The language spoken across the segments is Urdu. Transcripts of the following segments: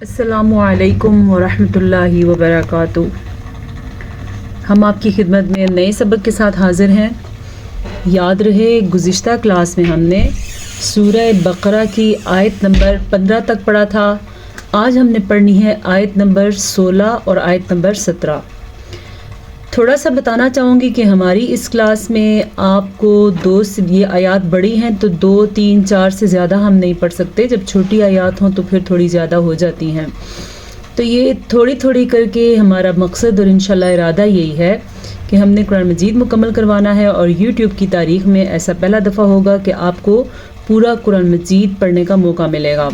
السلام علیکم ورحمۃ اللہ وبرکاتہ۔ ہم آپ کی خدمت میں نئے سبق کے ساتھ حاضر ہیں۔ یاد رہے گزشتہ کلاس میں ہم نے سورہ بقرہ کی آیت نمبر 15 تک پڑھا تھا۔ آج ہم نے پڑھنی ہے آیت نمبر 16 اور آیت نمبر 17۔ تھوڑا سا بتانا چاہوں گی کہ ہماری اس کلاس میں آپ کو یہ آیات بڑی ہیں تو 2 3 4 سے زیادہ ہم نہیں پڑھ سکتے، جب چھوٹی آیات ہوں تو پھر تھوڑی زیادہ ہو جاتی ہیں، تو یہ تھوڑی تھوڑی کر کے ہمارا مقصد اور انشاءاللہ ارادہ یہی ہے کہ ہم نے قرآن مجید مکمل کروانا ہے، اور یوٹیوب کی تاریخ میں ایسا پہلا دفعہ ہوگا کہ آپ کو پورا قرآن مجید پڑھنے کا موقع ملے گا۔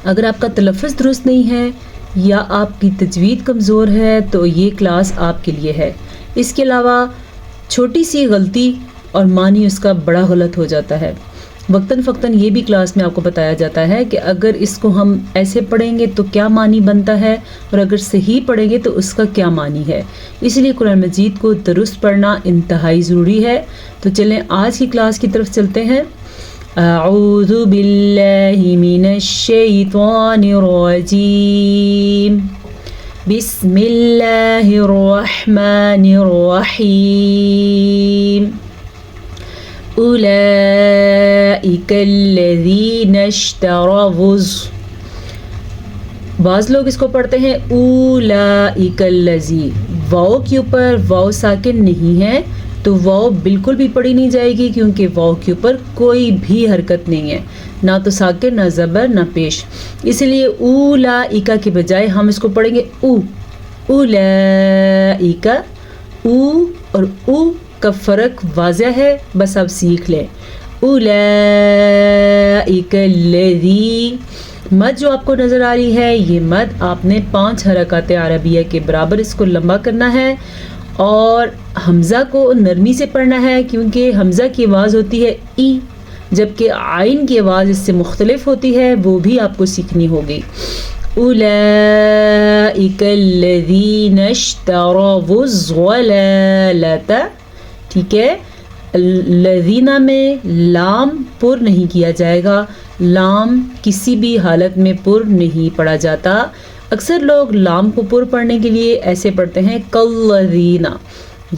اگر آپ کا تلفظ درست نہیں ہے یا آپ کی تجوید کمزور ہے تو یہ کلاس آپ کے لیے ہے۔ اس کے علاوہ چھوٹی سی غلطی اور معنی اس کا بڑا غلط ہو جاتا ہے۔ وقتاً فوقتاً یہ بھی کلاس میں آپ کو بتایا جاتا ہے کہ اگر اس کو ہم ایسے پڑھیں گے تو کیا معنی بنتا ہے، اور اگر صحیح پڑھیں گے تو اس کا کیا معنی ہے۔ اس لیے قرآن مجید کو درست پڑھنا انتہائی ضروری ہے۔ تو چلیں آج کی کلاس کی طرف چلتے ہیں۔ اعوذ باللہ من الشیطان الرجیم، بسم اللہ الرحمن الرحیم، اولئک الذین اشتروا، بعض لوگ اس کو پڑھتے ہیں اولئک الذی، واو کے اوپر واو ساکن نہیں ہے تو واو بالکل بھی پڑھی نہیں جائے گی، کیونکہ واو کے اوپر کوئی بھی حرکت نہیں ہے، نہ تو ساکن نہ زبر نہ پیش، اس لیے اولئک کے بجائے ہم اس کو پڑھیں گے او، اولئک، او اور او کا فرق واضح ہے، بس آپ سیکھ لیں۔ اولئک الذی، مد جو آپ کو نظر آ رہی ہے یہ مد آپ نے 5 حرکات عربیہ کے برابر اس کو لمبا کرنا ہے، اور حمزہ کو نرمی سے پڑھنا ہے، کیونکہ حمزہ کی آواز ہوتی ہے ای، جبکہ عین کی آواز اس سے مختلف ہوتی ہے، وہ بھی آپ کو سیکھنی ہوگی۔ اولئک الذین اشتروا الضلالۃ، ٹھیک ہے، الذین میں لام پر نہیں کیا جائے گا، لام کسی بھی حالت میں پر نہیں پڑھا جاتا۔ اکثر لوگ لام کو پر پڑھنے کے لیے ایسے پڑھتے ہیں کالذین،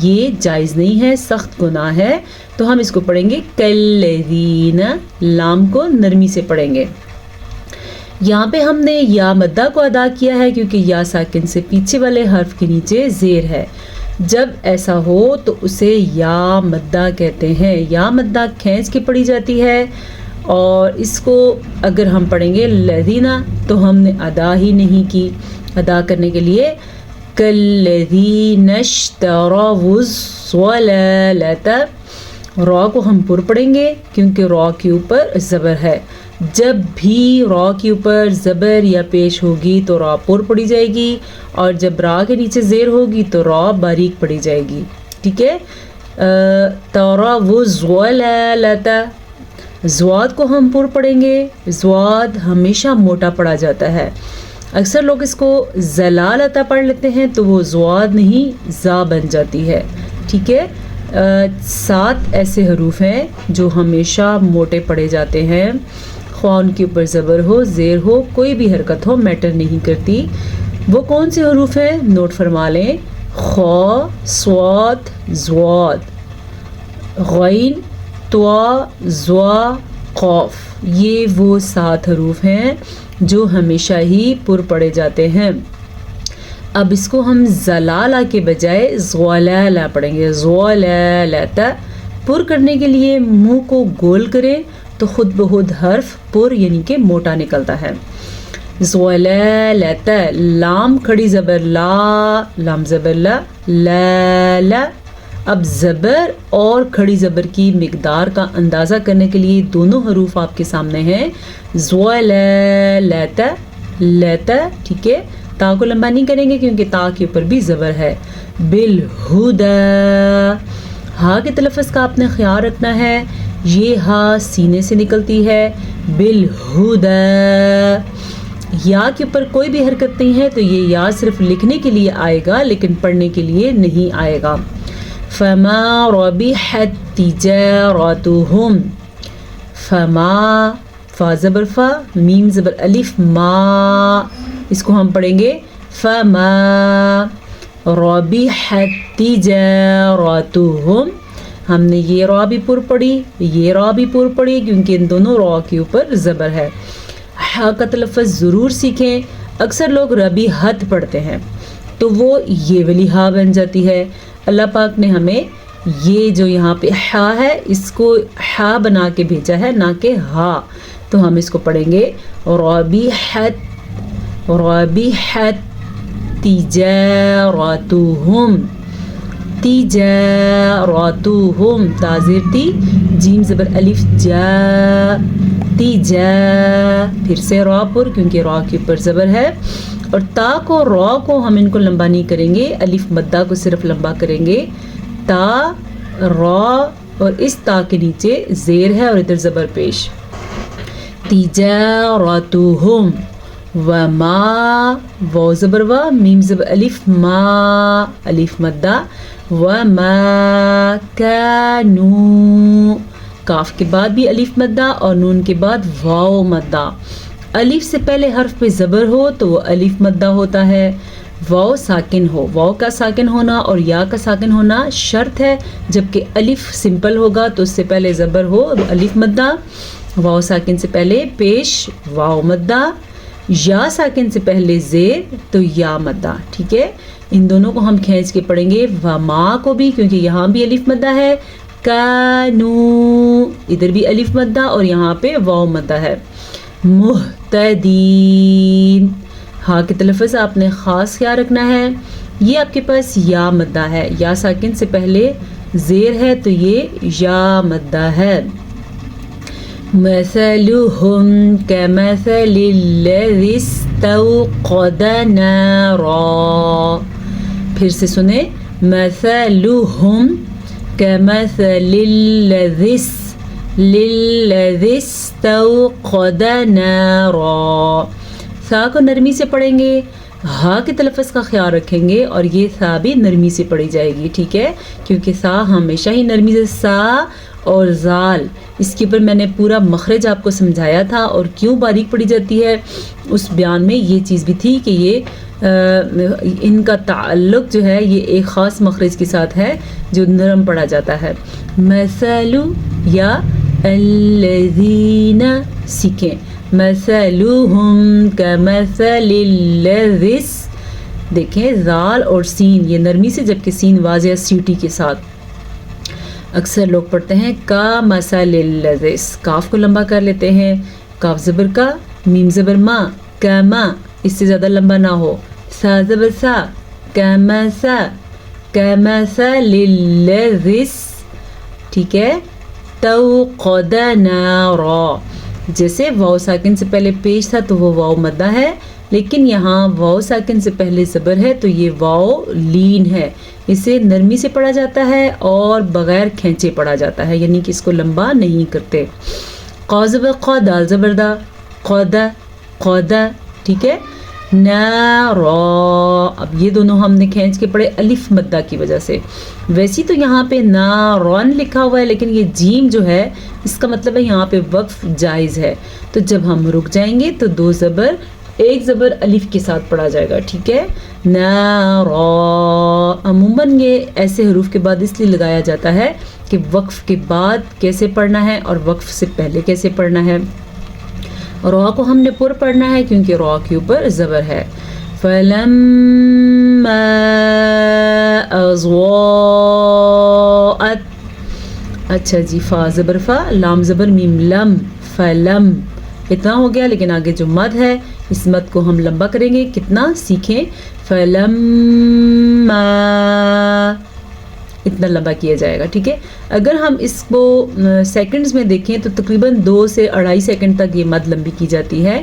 یہ جائز نہیں ہے، سخت گناہ ہے، تو ہم اس کو پڑھیں گے کالذین، لام کو نرمی سے پڑھیں گے۔ یہاں پہ ہم نے یا مدہ کو ادا کیا ہے کیونکہ یا ساکن سے پیچھے والے حرف کے نیچے زیر ہے، جب ایسا ہو تو اسے یا مدہ کہتے ہیں۔ یا مدہ کھینچ کے پڑھی جاتی ہے، اور اس کو اگر ہم پڑھیں گے لذینہ تو ہم نے ادا ہی نہیں کی۔ ادا کرنے کے لیے کالذین اشتروا الضلالۃ، را کو ہم پر پڑھیں گے کیونکہ را کے اوپر زبر ہے، جب بھی را کے اوپر زبر یا پیش ہوگی تو را پر پڑھی جائے گی، اور جب را کے نیچے زیر ہوگی تو را باریک پڑھی جائے گی، ٹھیک ہے۔ تروا الضلالۃ، زواد کو ہم پر پڑھیں گے، زواد ہمیشہ موٹا پڑھا جاتا ہے، اکثر لوگ اس کو زلالۃ پڑھ لیتے ہیں تو وہ زواد نہیں زا بن جاتی ہے، ٹھیک ہے۔ 7 ایسے حروف ہیں جو ہمیشہ موٹے پڑھے جاتے ہیں، خواہ ان کے اوپر زبر ہو زیر ہو کوئی بھی حرکت ہو میٹر نہیں کرتی۔ وہ کون سے حروف ہیں نوٹ فرما لیں، خا، صاد، ضاد، غین، طا، ظا، قاف، یہ وہ 7 حروف ہیں جو ہمیشہ ہی پر پڑھے جاتے ہیں۔ اب اس کو ہم زلالہ کے بجائے زوالالہ پڑھیں گے، زوالالۃ۔ پر کرنے کے لیے منہ کو گول کریں تو خود بخود حرف پر یعنی کہ موٹا نکلتا ہے۔ زوالالۃ، لام کھڑی زبر لا، لام زبر لا، لا لا۔ اب زبر اور کھڑی زبر کی مقدار کا اندازہ کرنے کے لیے دونوں حروف آپ کے سامنے ہیں، زوالالۃ، لت، ٹھیک ہے، تا کو لمبا نہیں کریں گے کیونکہ تا کے اوپر بھی زبر ہے۔ بالہدی، ہا کے تلفظ کا آپ نے خیال رکھنا ہے، یہ ہا سینے سے نکلتی ہے، بالہدی۔ یا کے اوپر کوئی بھی حرکت نہیں ہے تو یہ یا صرف لکھنے کے لیے آئے گا لیکن پڑھنے کے لیے نہیں آئے گا۔ فما ربحت تجارتهم، فما فا زبر فا، میم زبر الف ما، اس کو ہم پڑھیں گے فما ربحت تجارتہم، ہم نے یہ را بھی پر پڑھی، یہ را بھی پر پڑھی کیونکہ ان دونوں را کے اوپر زبر ہے۔ ہا کا تلفظ ضرور سیکھیں، اکثر لوگ ربیحت پڑھتے ہیں تو وہ یہ والی ہا بن جاتی ہے۔ اللہ پاک نے ہمیں یہ جو یہاں پہ ہا ہے اس کو ہا بنا کے بھیجا ہے، نہ کہ ہا، تو ہم اس کو پڑھیں گے ربیحت، ربیحت تجارتہم، تجارتہم، تا زیر تی، جیم زبر الف جا، تجا، پھر سے را پر کیونکہ را کے اوپر زبر ہے، اور تا کو را کو ہم ان کو لمبا نہیں کریں گے، الف مدہ کو صرف لمبا کریں گے، تا را، اور اس تا کے نیچے زیر ہے اور ادھر زبر پیش، تجارتہم، وما، واو زبر وا، میم زبر الف ما، الف مدہ، وما کانوا، کاف کے بعد بھی الف مدہ اور نون کے بعد واو مدہ، الف سے پہلے حرف پہ زبر ہو تو وہ الف مدہ ہوتا ہے، واو ساکن ہو، واو کا ساکن ہونا اور یا کا ساکن ہونا شرط ہے، جبکہ الف سمپل ہوگا تو اس سے پہلے زبر ہو الف مدہ، واو ساکن سے پہلے پیش واو مدہ، یا ساکن سے پہلے زیر تو یا مدہ، ٹھیک ہے، ان دونوں کو ہم کھینچ کے پڑھیں گے، وما کو بھی کیونکہ یہاں بھی الف مدہ ہے، کانو، ادھر بھی الف مدہ اور یہاں پہ واو مدہ ہے، مہتدین، ہاں کے تلفظ آپ نے خاص خیال رکھنا ہے، یہ آپ کے پاس یا مدہ ہے، یا ساکن سے پہلے زیر ہے تو یہ یا مدہ ہے، مثلهم كمثل الذي استوقد نارا، پھر سے سنیں، مثلهم كمثل الذي استوقد نارا، سا کو نرمی سے پڑھیں گے، ہا کے تلفظ کا خیال رکھیں گے اور یہ سا بھی نرمی سے پڑھی جائے گی، ٹھیک ہے، کیونکہ سا ہمیشہ ہی نرمی سے، سا اور زال، اس کے اوپر میں نے پورا مخرج آپ کو سمجھایا تھا اور کیوں باریک پڑھی جاتی ہے، اس بیان میں یہ چیز بھی تھی کہ یہ ان کا تعلق جو ہے یہ ایک خاص مخرج کے ساتھ ہے جو نرم پڑھا جاتا ہے، مثلو یا الذین سیکھیں، مثلهم كمثل الذی، دیکھیں زال اور سین یہ نرمی سے، جبکہ سین واضح سیٹی کے ساتھ، اکثر لوگ پڑھتے ہیں کا مثل الذی، کاف کو لمبا کر لیتے ہیں، کاف زبر کا، میم زبر ما، کما، اس سے زیادہ لمبا نہ ہو، سا زبر سا، کمسا، کمثل الذی، ٹھیک ہے، توقد نارا، جیسے واو ساکن سے پہلے پیش تھا تو وہ واو مدہ ہے، لیکن یہاں واو ساکن سے پہلے زبر ہے تو یہ واو لین ہے، اسے نرمی سے پڑھا جاتا ہے اور بغیر کھینچے پڑھا جاتا ہے، یعنی کہ اس کو لمبا نہیں کرتے، قا زبر قا، دال زبر دا، قدا، قدا، ٹھیک ہے، نارا، اب یہ دونوں ہم نے کھینچ کے پڑھے الف مدہ کی وجہ سے، ویسی تو یہاں پہ نارون لکھا ہوا ہے لیکن یہ جیم جو ہے اس کا مطلب ہے یہاں پہ وقف جائز ہے، تو جب ہم رک جائیں گے تو دو زبر ایک زبر الف کے ساتھ پڑھا جائے گا، ٹھیک ہے، نارا، عموماً یہ ایسے حروف کے بعد اس لیے لگایا جاتا ہے کہ وقف کے بعد کیسے پڑھنا ہے اور وقف سے پہلے کیسے پڑھنا ہے، را کو ہم نے پر پڑھنا ہے کیونکہ را کے اوپر زبر ہے، فَلَمَّا أَضَاءَتْ، اچھا جی، فا زبر فا، لام زبر میم لم، فلم، اتنا ہو گیا، لیکن آگے جو مد ہے اس مد کو ہم لمبا کریں گے، کتنا سیکھیں، فلما، اتنا لمبا کیا جائے گا، ٹھیک ہے، اگر ہم اس کو سیکنڈز میں دیکھیں تو تقریباً 2 سے 2.5 سیکنڈ تک یہ مد لمبی کی جاتی ہے،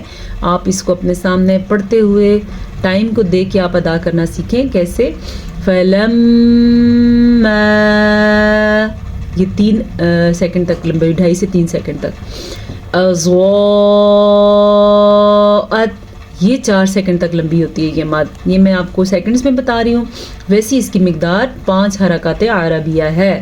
آپ اس کو اپنے سامنے پڑھتے ہوئے ٹائم کو دیکھ کے آپ ادا کرنا سیکھیں، کیسے، فلما، یہ 3 سیکنڈ تک لمبی، 2.5 سے 3 سیکنڈ تک، اضاءت، یہ 4 سیکنڈ تک لمبی ہوتی ہے یہ مد، یہ میں آپ کو سیکنڈز میں بتا رہی ہوں، ویسی اس کی مقدار 5 حرکات عربیہ ہے،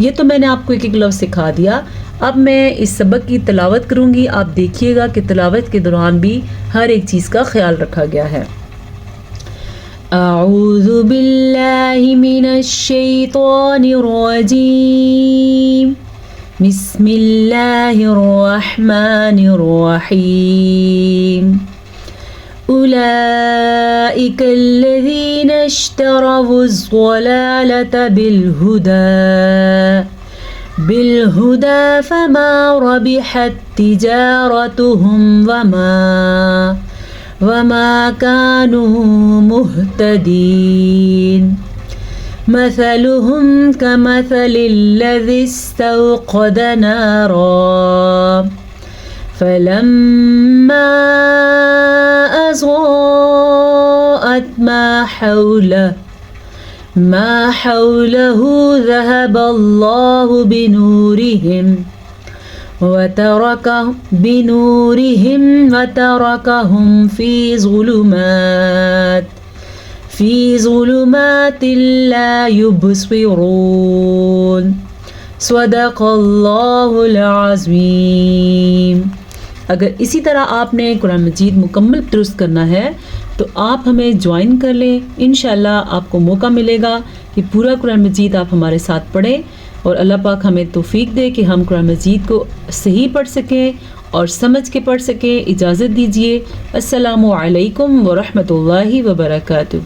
یہ تو میں نے آپ کو ایک ایک لفظ سکھا دیا. اب میں اس سبق کی تلاوت کروں گی. آپ دیکھیے گا کہ تلاوت کے دوران بھی ہر ایک چیز کا خیال رکھا گیا ہے. اعوذ باللہ من الشیطان الرجیم. بسم اللہ الرحمن الرحیم. أولئك الذين اشتروا الضلالة بالهدى فما ربحت تجارتهم وما كانوا مهتدين. مثلهم كمثل الذي استوقد نارا فلما أضاءت ما حوله ذهب الله بنورهم وتركهم في ظلمات لا يبصرون. صدق اللہ العظیم. اگر اسی طرح آپ نے قرآن مجید مکمل درست کرنا ہے تو آپ ہمیں جوائن کر لیں. انشاءاللہ آپ کو موقع ملے گا کہ پورا قرآن مجید آپ ہمارے ساتھ پڑھیں اور اللہ پاک ہمیں توفیق دے کہ ہم قرآن مجید کو صحیح پڑھ سکیں اور سمجھ کے پڑھ سکیں. اجازت دیجیے. السلام علیکم ورحمۃ اللہ وبرکاتہ.